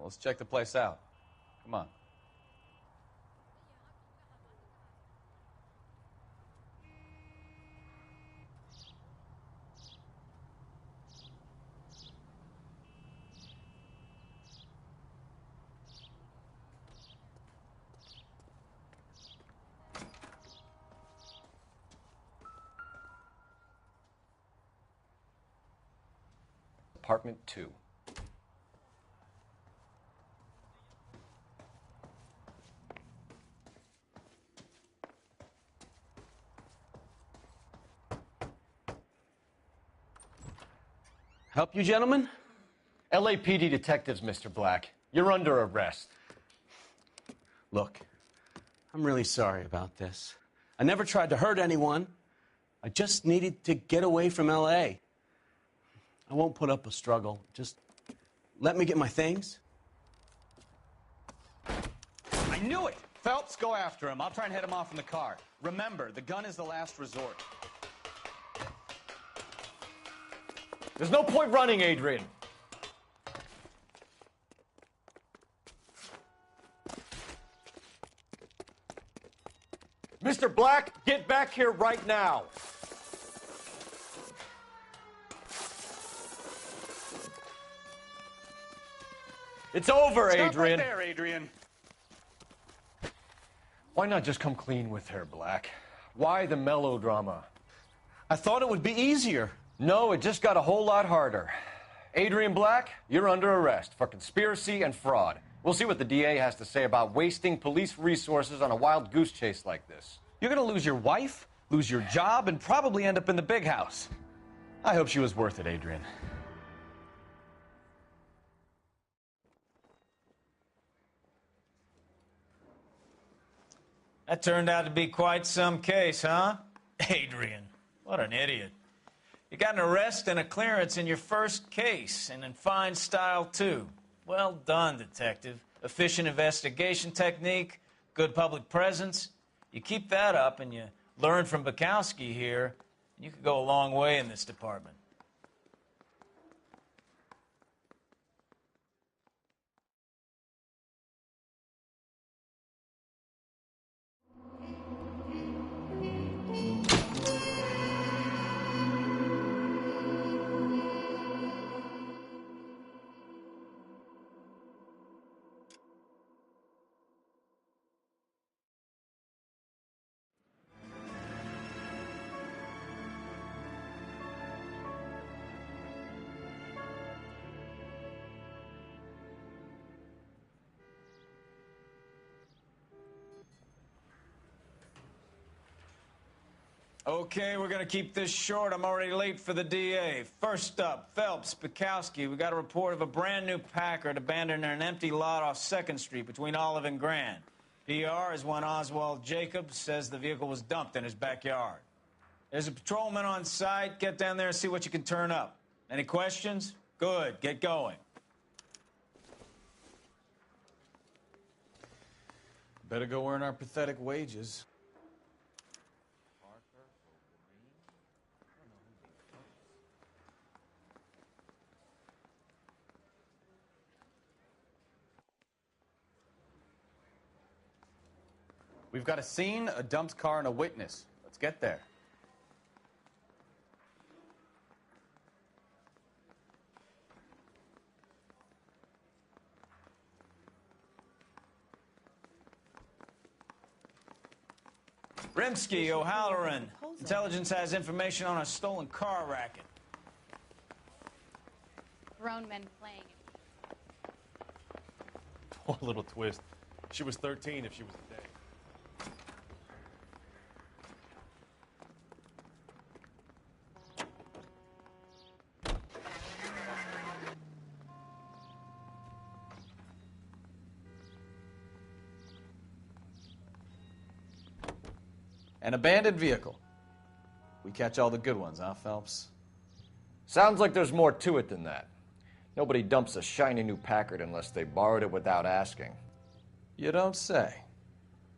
Well, let's check the place out. Come on. Apartment 2. Help you, gentlemen? LAPD detectives, Mr. Black. You're under arrest. Look, I'm really sorry about this. I never tried to hurt anyone. I just needed to get away from L.A. I won't put up a struggle. Just let me get my things. I knew it! Phelps, go after him. I'll try and head him off in the car. Remember, the gun is the last resort. There's no point running, Adrian. Mr. Black, get back here right now. It's over, Adrian. Stop right there, Adrian. Why not just come clean with her, Black? Why the melodrama? I thought it would be easier. No, it just got a whole lot harder. Adrian Black, you're under arrest for conspiracy and fraud. We'll see what the DA has to say about wasting police resources on a wild goose chase like this. You're gonna lose your wife, lose your job, and probably end up in the big house. I hope she was worth it, Adrian. That turned out to be quite some case, huh? Adrian, what an idiot. You got an arrest and a clearance in your first case, and in fine style, too. Well done, detective. Efficient investigation technique, good public presence. You keep that up and you learn from Bukowski here, and you could go a long way in this department. Okay, we're gonna keep this short. I'm already late for the DA. First up, Phelps, Bukowski. We got a report of a brand new Packard abandoned in an empty lot off 2nd Street between Olive and Grand. PR is one Oswald Jacobs says the vehicle was dumped in his backyard. There's a patrolman on site. Get down there and see what you can turn up. Any questions? Good, get going. Better go earn our pathetic wages. We've got a scene, a dumped car, and a witness. Let's get there. Rimsky, O'Halloran. Intelligence has information on a stolen car racket. Grown men playing. Poor little twist. She was 13 if she was a day. An abandoned vehicle. We catch all the good ones, huh, Phelps? Sounds like there's more to it than that. Nobody dumps a shiny new Packard unless they borrowed it without asking. You don't say.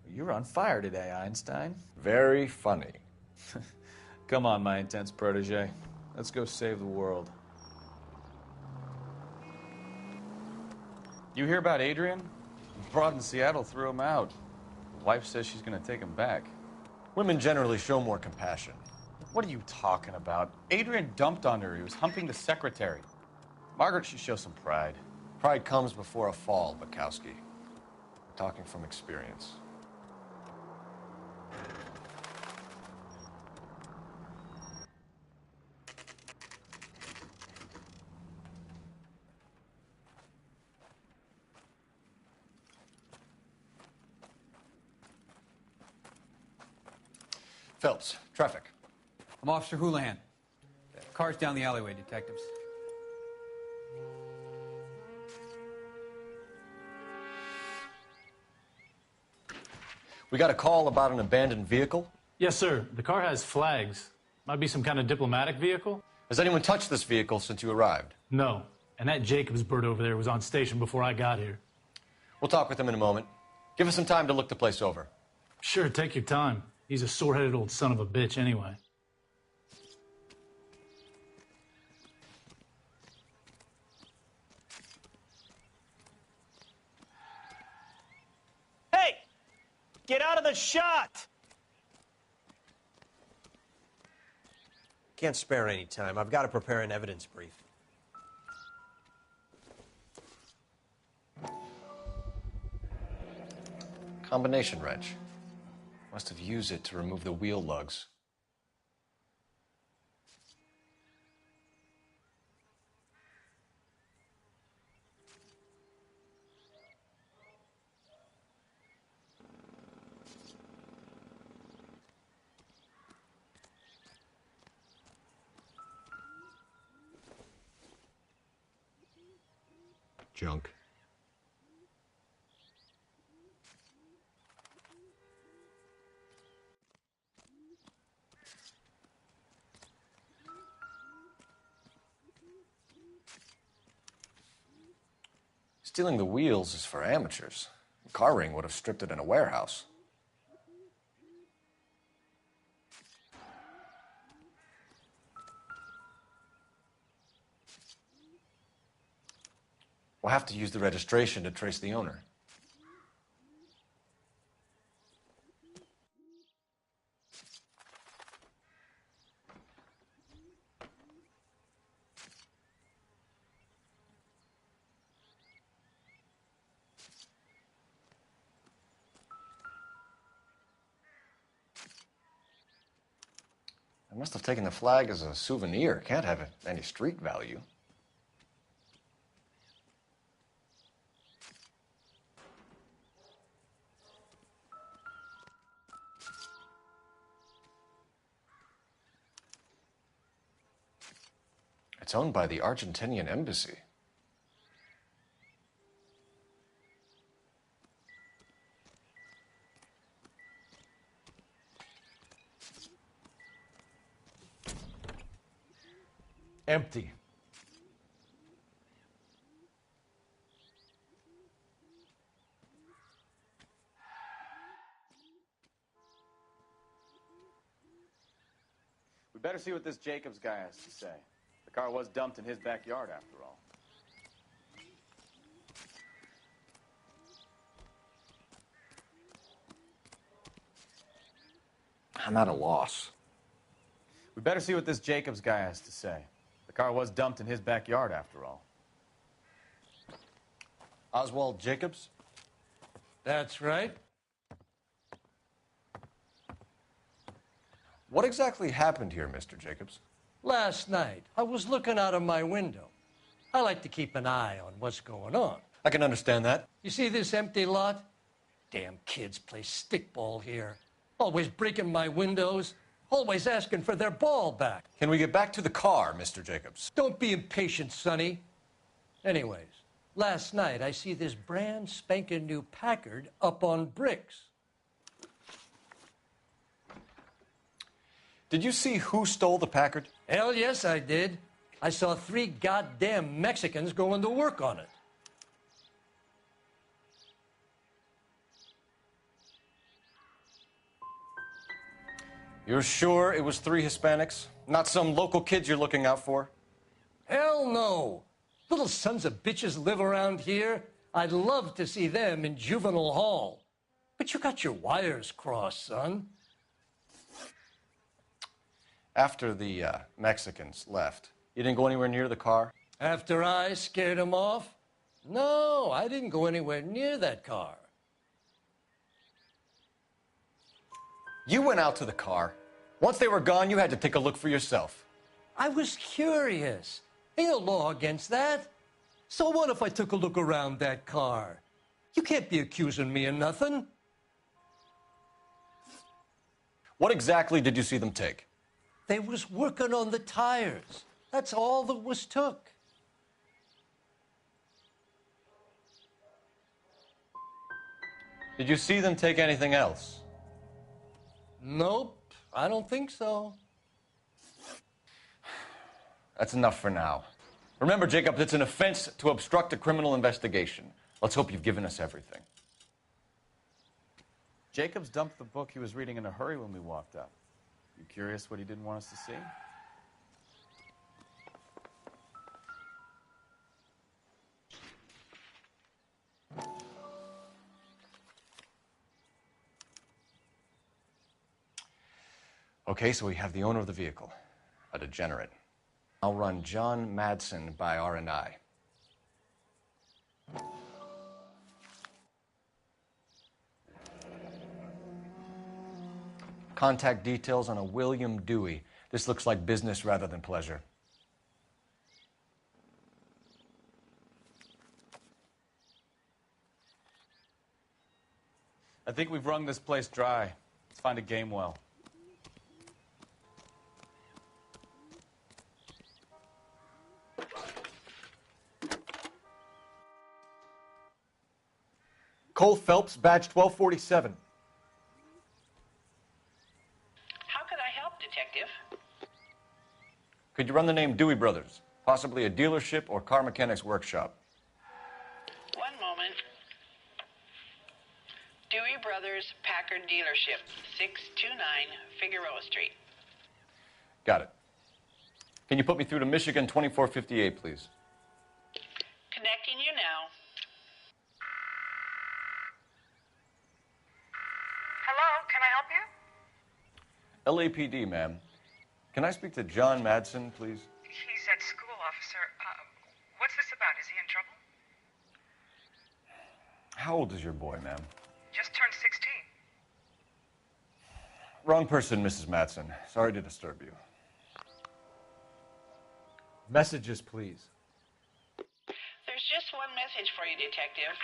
You're on fire today, Einstein. Very funny. Come on, my intense protege. Let's go save the world. You hear about Adrian? Broad in Seattle threw him out. Wife says she's gonna take him back. Women generally show more compassion. What are you talking about? Adrian dumped on her. He was humping the secretary. Margaret should show some pride. Pride comes before a fall, Bukowski. Talking from experience. Phelps, traffic. I'm Officer Houlihan. Car's down the alleyway, detectives. We got a call about an abandoned vehicle. Yes, sir. The car has flags. Might be some kind of diplomatic vehicle. Has anyone touched this vehicle since you arrived? No. And that Jacobs bird over there was on station before I got here. We'll talk with him in a moment. Give us some time to look the place over. Sure, take your time. He's a sore-headed old son of a bitch anyway. Hey! Get out of the shot! Can't spare any time. I've got to prepare an evidence brief. Combination wrench. Must have used it to remove the wheel lugs. Junk. Stealing the wheels is for amateurs. A car ring would have stripped it in a warehouse. We'll have to use the registration to trace the owner. I must have taken the flag as a souvenir. Can't have any street value. It's owned by the Argentinian embassy. Empty. We better see what this Jacobs guy has to say. The car was dumped in his backyard, after all. I'm at a loss. We better see what this Jacobs guy has to say. The car was dumped in his backyard, after all. Oswald Jacobs? That's right. What exactly happened here, Mr. Jacobs? Last night, I was looking out of my window. I like to keep an eye on what's going on. I can understand that. You see this empty lot? Damn kids play stickball here. Always breaking my windows. Always asking for their ball back. Can we get back to the car, Mr. Jacobs? Don't be impatient, Sonny. Anyways, last night I see this brand spanking new Packard up on bricks. Did you see who stole the Packard? Hell yes, I did. I saw 3 goddamn Mexicans going to work on it. You're sure it was 3 Hispanics? Not some local kids you're looking out for? Hell no. Little sons of bitches live around here. I'd love to see them in juvenile hall. But you got your wires crossed, son. After the Mexicans left, you didn't go anywhere near the car? After I scared them off? No, I didn't go anywhere near that car. You went out to the car. Once they were gone, you had to take a look for yourself. I was curious. Ain't no law against that. So what if I took a look around that car? You can't be accusing me of nothing. What exactly did you see them take? They was working on the tires. That's all that was took. Did you see them take anything else? Nope, I don't think so. That's enough for now. Remember, Jacob, it's an offense to obstruct a criminal investigation. Let's hope you've given us everything. Jacobs dumped the book he was reading in a hurry when we walked up. You curious what he didn't want us to see? Okay, so we have the owner of the vehicle, a degenerate. I'll run John Madsen by R&I. Contact details on a William Dewey. This looks like business rather than pleasure. I think we've wrung this place dry. Let's find a game well. Cole Phelps, badge 1247. How could I help, Detective? Could you run the name Dewey Brothers? Possibly a dealership or car mechanics workshop. One moment. Dewey Brothers Packard Dealership, 629 Figueroa Street. Got it. Can you put me through to Michigan 2458, please? Connecting you now. Hello, can I help you? LAPD, ma'am. Can I speak to John Madsen, please? He's at school, officer. What's this about? Is he in trouble? How old is your boy, ma'am? Just turned 16. Wrong person, Mrs. Madsen. Sorry to disturb you. Messages, please. There's just one message for you, Detective.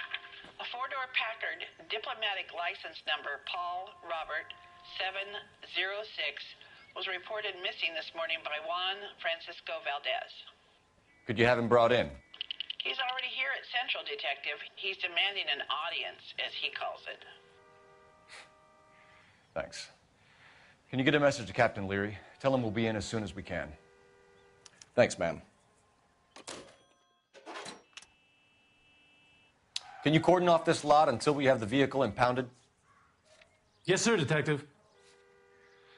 A four-door Packard diplomatic license number Paul Robert 706 was reported missing this morning by Juan Francisco Valdez. Could you have him brought in? He's already here at Central, Detective. He's demanding an audience, as he calls it. Thanks. Can you get a message to Captain Leary? Tell him we'll be in as soon as we can. Thanks, ma'am. Can you cordon off this lot until we have the vehicle impounded? Yes, sir, Detective.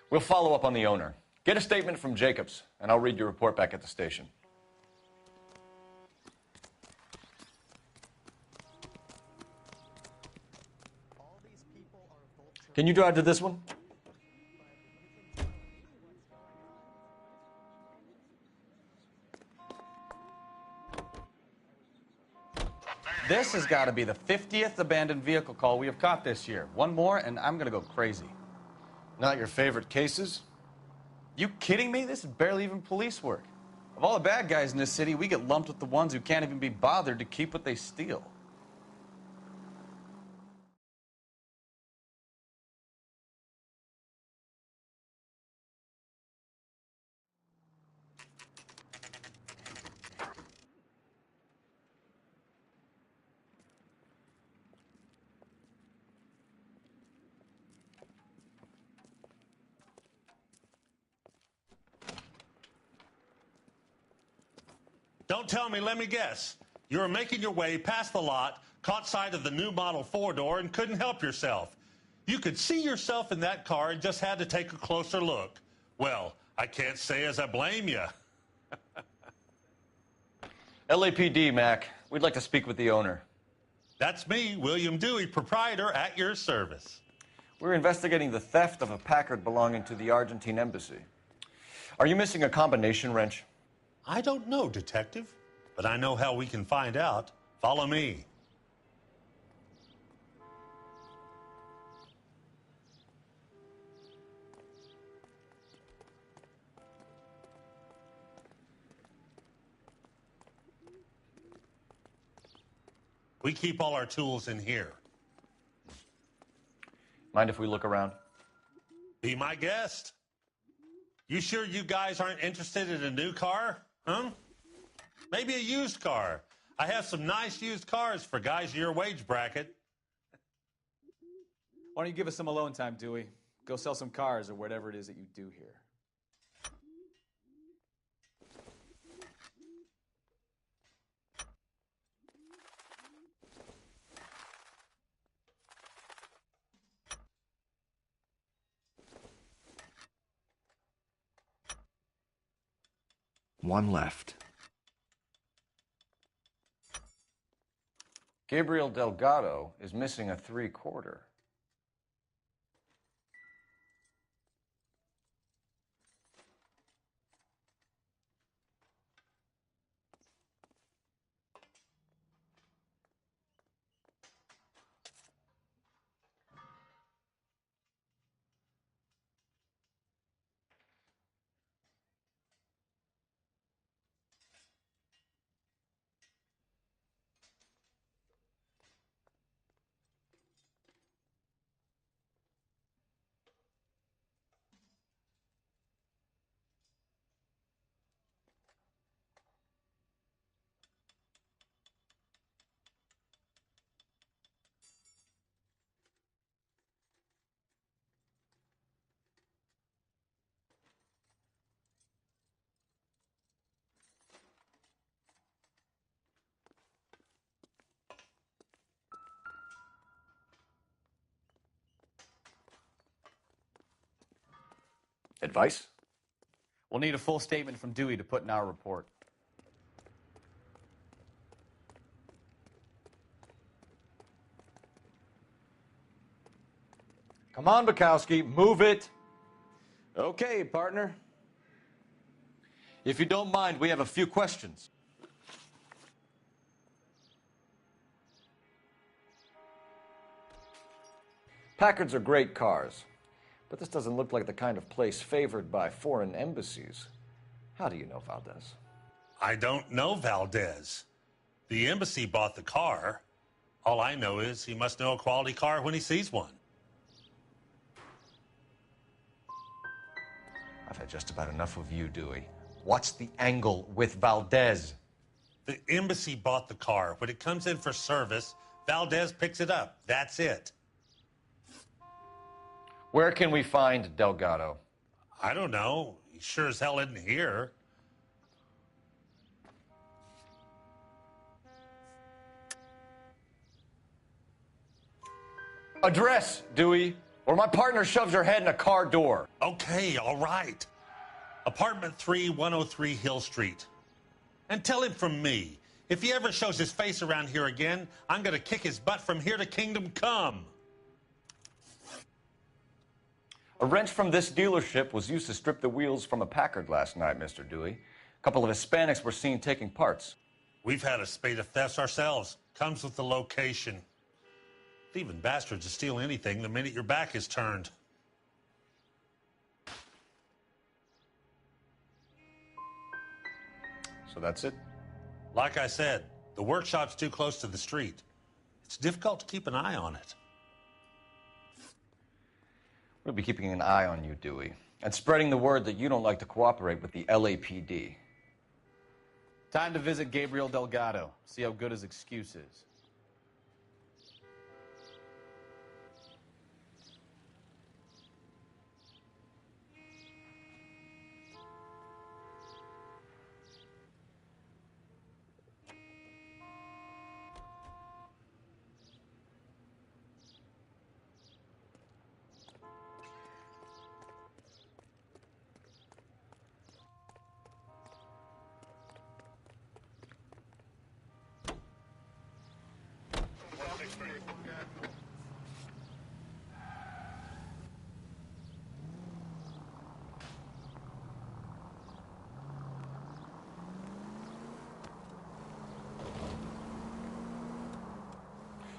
We'll follow up on the owner. Get a statement from Jacobs, and I'll read your report back at the station. Can you drive to this one? This has got to be the 50th abandoned vehicle call we have caught this year. One more, and I'm going to go crazy. Not your favorite cases? You kidding me? This is barely even police work. Of all the bad guys in this city, we get lumped with the ones who can't even be bothered to keep what they steal. Don't tell me, let me guess. You were making your way past the lot, caught sight of the new model four-door, and couldn't help yourself. You could see yourself in that car and just had to take a closer look. Well, I can't say as I blame you. LAPD, Mac. We'd like to speak with the owner. That's me, William Dewey, proprietor, at your service. We're investigating the theft of a Packard belonging to the Argentine embassy. Are you missing a combination wrench? I don't know, Detective, but I know how we can find out. Follow me. We keep all our tools in here. Mind if we look around? Be my guest. You sure you guys aren't interested in a new car? Huh? Maybe a used car. I have some nice used cars for guys in your wage bracket. Why don't you give us some alone time, Dewey? Go sell some cars or whatever it is that you do here. One left. Gabriel Delgado is missing a 3/4. Advice? We'll need a full statement from Dewey to put in our report. Come on, Bukowski, move it. Okay, partner. If you don't mind, we have a few questions. Packards are great cars, but this doesn't look like the kind of place favored by foreign embassies. How do you know Valdez? I don't know Valdez. The embassy bought the car. All I know is he must know a quality car when he sees one. I've had just about enough of you, Dewey. What's the angle with Valdez? The embassy bought the car. When it comes in for service, Valdez picks it up. That's it. Where can we find Delgado? I don't know. He sure as hell isn't here. Address, Dewey, or my partner shoves her head in a car door. Okay, all right. Apartment 3, 103 Hill Street. And tell him from me, if he ever shows his face around here again, I'm going to kick his butt from here to kingdom come. A wrench from this dealership was used to strip the wheels from a Packard last night, Mr. Dewey. A couple of Hispanics were seen taking parts. We've had a spate of thefts ourselves. Comes with the location. Thieving bastards to steal anything the minute your back is turned. So that's it? Like I said, the workshop's too close to the street. It's difficult to keep an eye on it. We'll be keeping an eye on you, Dewey, and spreading the word that you don't like to cooperate with the LAPD. Time to visit Gabriel Delgado, see how good his excuse is.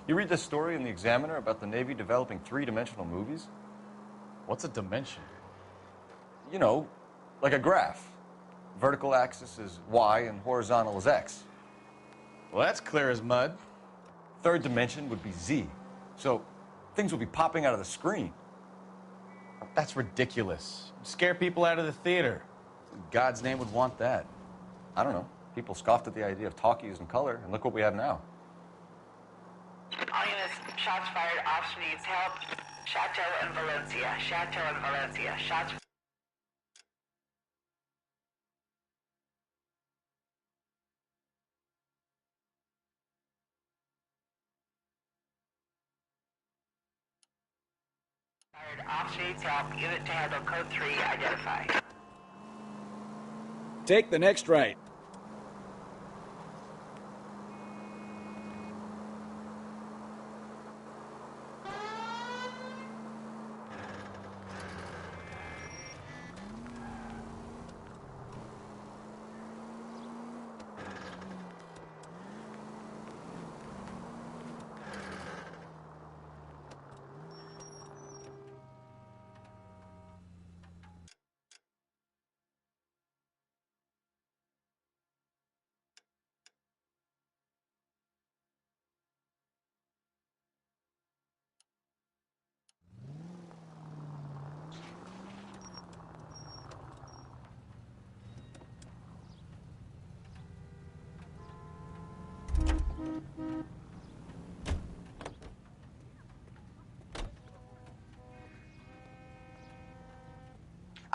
You read this story in the Examiner about the Navy developing three-dimensional movies? What's a dimension? You know, like a graph. Vertical axis is Y and horizontal is X. Well, that's clear as mud. Third dimension would be Z. So things will be popping out of the screen. That's ridiculous. Scare people out of the theater. In God's name would want that. I don't know. People scoffed at the idea of talkies in color, and look what we have now. All units, shots fired, officer needs help. Chateau and Valencia, Chateau and Valencia, shots fired, officer needs help. Unit to handle code 3, identify. Take the next right.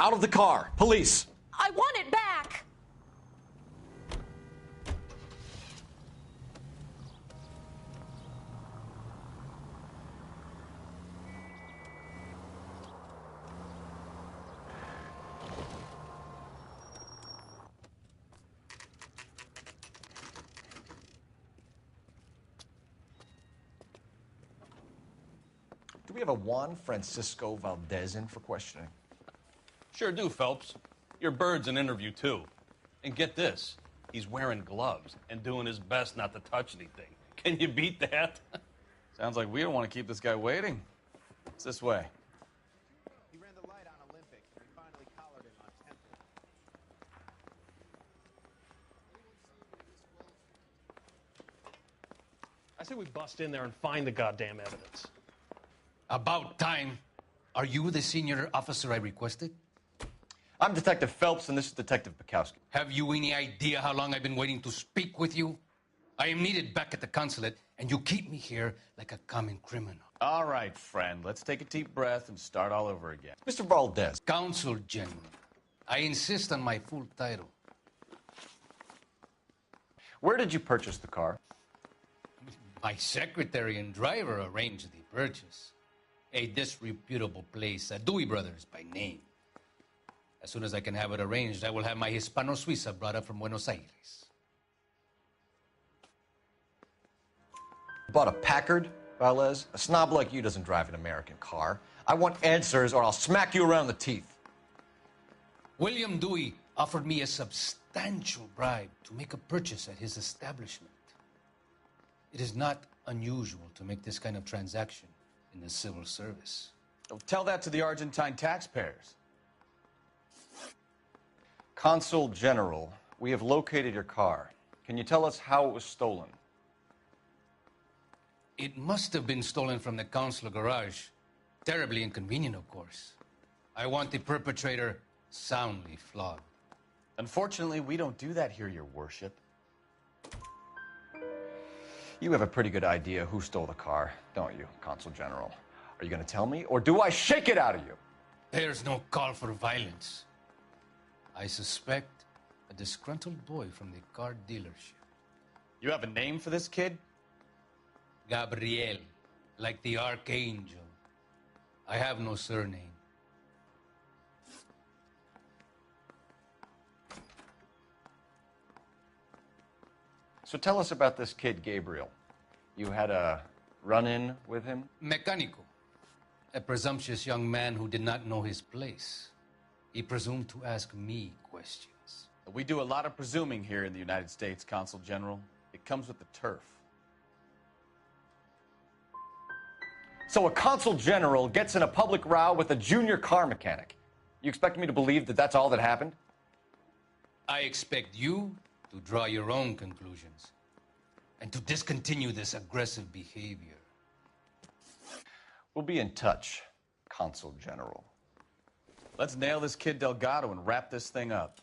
Out of the car! Police! I want it back! Do we have a Juan Francisco Valdez in for questioning? Sure do, Phelps. Your bird's an interview, too. And get this, he's wearing gloves and doing his best not to touch anything. Can you beat that? Sounds like we don't want to keep this guy waiting. It's this way. He ran the light on Olympic. We finally collared him on Temple. I say we bust in there and find the goddamn evidence. About time. Are you the senior officer I requested? I'm Detective Phelps, and this is Detective Bukowski. Have you any idea how long I've been waiting to speak with you? I am needed back at the consulate, and you keep me here like a common criminal. All right, friend. Let's take a deep breath and start all over again. Mr. Valdez. Consul General. I insist on my full title. Where did you purchase the car? My secretary and driver arranged the purchase. A disreputable place, Dewey Brothers by name. As soon as I can have it arranged, I will have my Hispano Suiza brought up from Buenos Aires. Bought a Packard, Valdez? A snob like you doesn't drive an American car. I want answers or I'll smack you around the teeth. William Dewey offered me a substantial bribe to make a purchase at his establishment. It is not unusual to make this kind of transaction in the civil service. Don't tell that to the Argentine taxpayers. Consul General, we have located your car. Can you tell us how it was stolen? It must have been stolen from the consular garage. Terribly inconvenient, of course. I want the perpetrator soundly flogged. Unfortunately, we don't do that here, Your Worship. You have a pretty good idea who stole the car, don't you, Consul General? Are you going to tell me, or do I shake it out of you? There's no call for violence. I suspect a disgruntled boy from the car dealership. You have a name for this kid? Gabriel, like the archangel. I have no surname. So tell us about this kid, Gabriel. You had a run-in with him? Mecánico. A presumptuous young man who did not know his place. He presumed to ask me questions. We do a lot of presuming here in the United States, Consul General. It comes with the turf. So a consul general gets in a public row with a junior car mechanic. You expect me to believe that that's all that happened? I expect you to draw your own conclusions and to discontinue this aggressive behavior. We'll be in touch, Consul General. Let's nail this kid Delgado and wrap this thing up.